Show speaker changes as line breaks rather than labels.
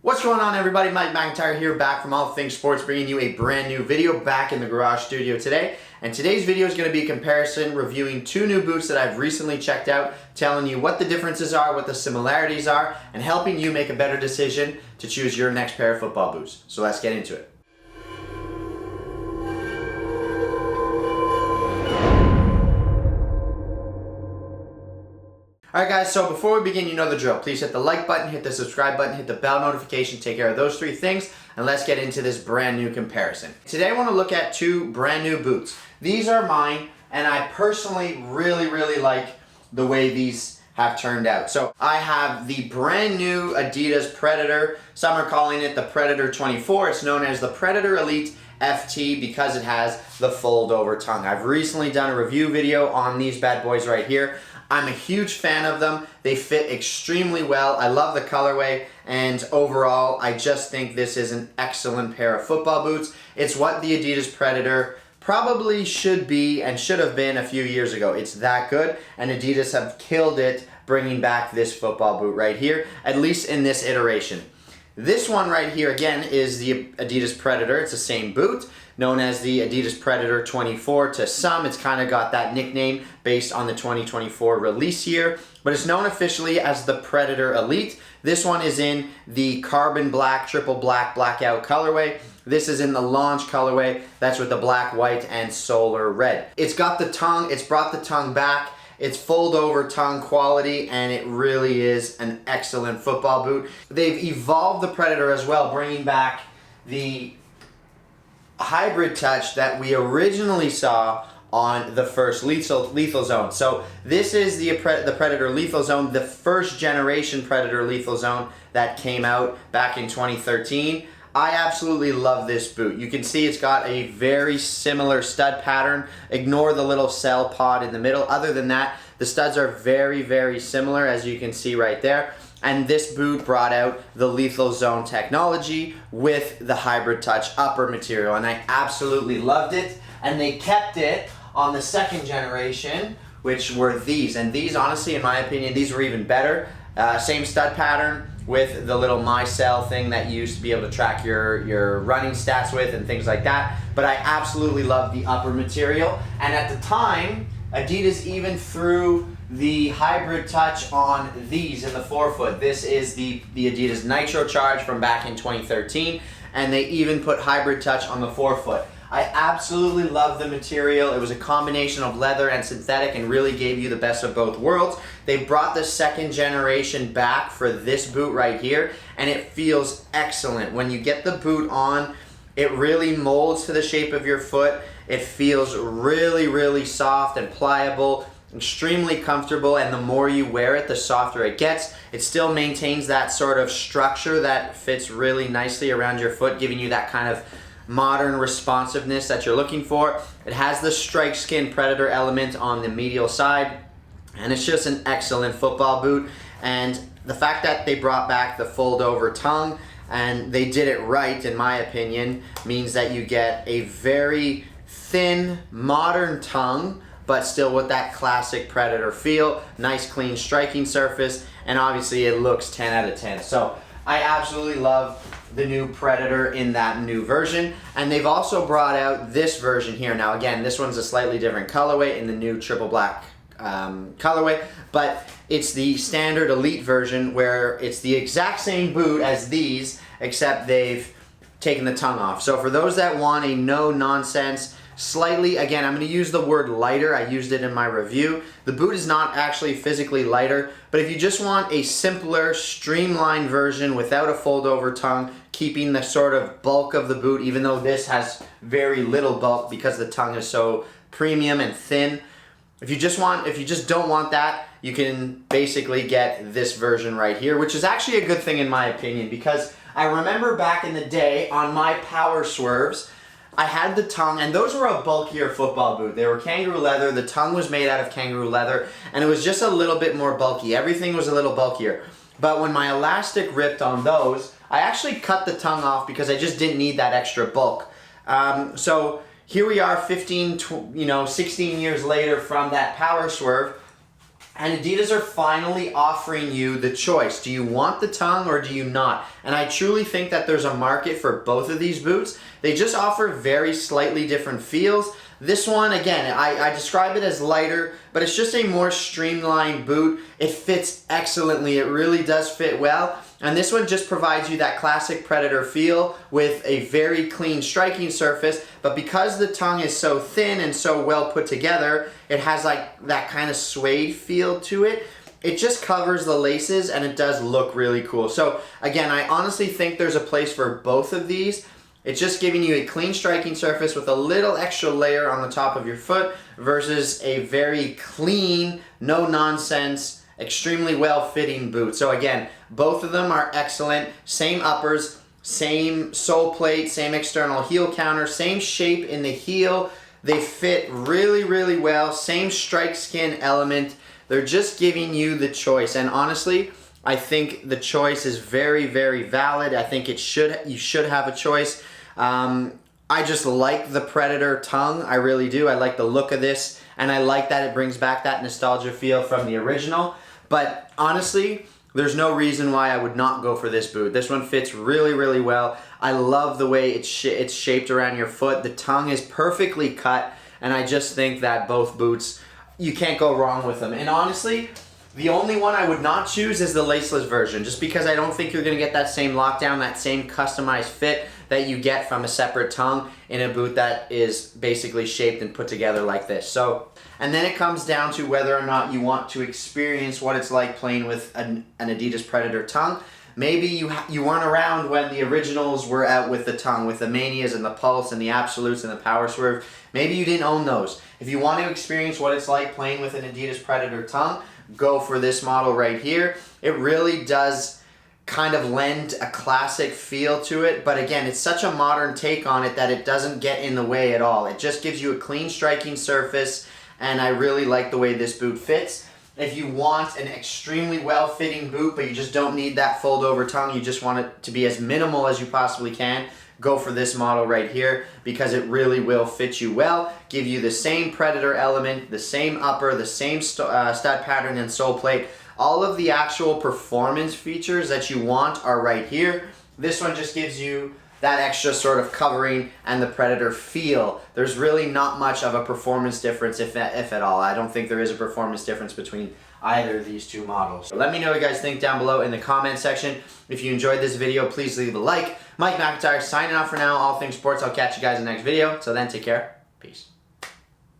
What's going on, everybody? Mike McIntyre here, back from All Things Sports, bringing you a brand new video back in the garage studio today. And today's video is going to be a comparison, reviewing two new boots that I've recently checked out, telling you what the differences are, what the similarities are, and helping you make a better decision to choose your next pair of football boots. So let's get into it. Alright guys, so before we begin, you know the drill. Please hit the like button, hit the subscribe button, hit the bell notification, take care of those three things, and let's get into this brand new comparison. Today I want to look at two brand new boots. These are mine, and I personally really like the way these have turned out. So I have the brand new Adidas Predator. Some are calling it the Predator 24. It's known as the Predator Elite FT because it has the fold-over tongue. I've recently done a review video on these bad boys right here. I'm a huge fan of them. They fit extremely well. I love the colorway, and overall, I just think this is an excellent pair of football boots. It's what the Adidas Predator probably should be and should have been a few years ago. It's that good, and Adidas have killed it bringing back this football boot right here, at least in this iteration. This one right here, again, is the Adidas Predator. It's the same boot, known as the Adidas Predator 24 to some. It's kind of got that nickname based on the 2024 release year, but it's known officially as the Predator Elite. This one is in the carbon black, triple black, blackout colorway. This is in the launch colorway. That's with the black, white, and solar red. It's got the tongue. It's brought the tongue back. It's fold-over tongue quality, and it really is an excellent football boot. They've evolved the Predator as well, bringing back the hybrid touch that we originally saw on the first Lethal Zone. So this is the Predator Lethal Zone, the first generation Predator Lethal Zone that came out back in 2013. I absolutely love this boot. You can see it's got a very similar stud pattern. Ignore the little cell pod in the middle. Other than that, the studs are very similar, as you can see right there. And this boot brought out the Lethal Zone technology with the hybrid touch upper material, and I absolutely loved it. And they kept it on the second generation, which were these. And these, honestly, in my opinion, these were even better. Same stud pattern with the little MyCell thing that you used to be able to track your running stats with and things like that. But I absolutely love the upper material. And at the time, Adidas even threw the hybrid touch on these in the forefoot. This is the Adidas Nitro Charge from back in 2013, and they even put hybrid touch on the forefoot. I absolutely love the material. It was a combination of leather and synthetic and really gave you the best of both worlds. They brought the second generation back for this boot right here, and it feels excellent. When you get the boot on, it really molds to the shape of your foot. It feels really soft and pliable, extremely comfortable, and the more you wear it, the softer it gets. It still maintains that sort of structure that fits really nicely around your foot, giving you that kind of modern responsiveness that you're looking for. It has the strike skin Predator element on the medial side, and it's just an excellent football boot. And the fact that they brought back the fold-over tongue, and they did it right, in my opinion, means that you get a very thin, modern tongue, but still with that classic Predator feel. Nice, clean striking surface, and obviously it looks 10 out of 10. So I absolutely love the new Predator in that new version. And they've also brought out this version here. Now again, this one's a slightly different colorway in the new triple black colorway, but it's the standard Elite version where it's the exact same boot as these, except they've taken the tongue off. So for those that want a no-nonsense, slightly, again, I'm going to use the word lighter. I used it in my review. The boot is not actually physically lighter, but if you just want a simpler, streamlined version without a fold-over tongue, keeping the sort of bulk of the boot, even though this has very little bulk because the tongue is so premium and thin. If you just don't want that, you can basically get this version right here, which is actually a good thing in my opinion, because I remember back in the day on my Power Swerves, I had the tongue, and those were a bulkier football boot. They were kangaroo leather, the tongue was made out of kangaroo leather, and it was just a little bit more bulky. Everything was a little bulkier. But when my elastic ripped on those, I actually cut the tongue off because I just didn't need that extra bulk. So here we are 16 years later from that Power Swerve, And Adidas are finally offering you the choice. Do you want the tongue or do you not? And I truly think that there's a market for both of these boots. They just offer very slightly different feels. This one, again, I describe it as lighter, but it's just a more streamlined boot. It fits excellently. It really does fit well. And this one just provides you that classic Predator feel with a very clean striking surface, but because the tongue is so thin and so well put together, it has like that kind of suede feel to it. It just covers the laces and it does look really cool. So again, I honestly think there's a place for both of these. It's just giving you a clean striking surface with a little extra layer on the top of your foot versus a very clean, no nonsense, extremely well-fitting boot. So again, both of them are excellent. Same uppers, same sole plate, same external heel counter, same shape in the heel. They fit really, really well. Same strike skin element. They're just giving you the choice. And honestly, I think the choice is very, very valid. I think you should have a choice. I just like the Predator tongue. I really do. I like the look of this, and I like that it brings back that nostalgia feel from the original. But honestly, there's no reason why I would not go for this boot. This one fits really, really well. I love the way it's shaped around your foot. The tongue is perfectly cut, and I just think that both boots, you can't go wrong with them. And honestly, the only one I would not choose is the laceless version, just because I don't think you're going to get that same lockdown, that same customized fit that you get from a separate tongue in a boot that is basically shaped and put together like this. So, and then it comes down to whether or not you want to experience what it's like playing with an Adidas Predator tongue. Maybe you weren't around when the originals were out with the tongue, with the Manias and the Pulse and the Absolutes and the Power Swerve. Maybe you didn't own those. If you want to experience what it's like playing with an Adidas Predator tongue, go for this model right here. It really does kind of lend a classic feel to it, but again, it's such a modern take on it that it doesn't get in the way at all. It just gives you a clean striking surface, and I really like the way this boot fits. If you want an extremely well-fitting boot, but you just don't need that fold-over tongue, you just want it to be as minimal as you possibly can, go for this model right here, because it really will fit you well, give you the same Predator element, the same upper, the same stud pattern and sole plate. All of the actual performance features that you want are right here. This one just gives you that extra sort of covering and the Predator feel. There's really not much of a performance difference, if at all. I don't think there is a performance difference between either of these two models. So let me know what you guys think down below in the comment section. If you enjoyed this video, please leave a like. Mike McIntyre signing off for now. All things sports. I'll catch you guys in the next video. Till then, take care. Peace.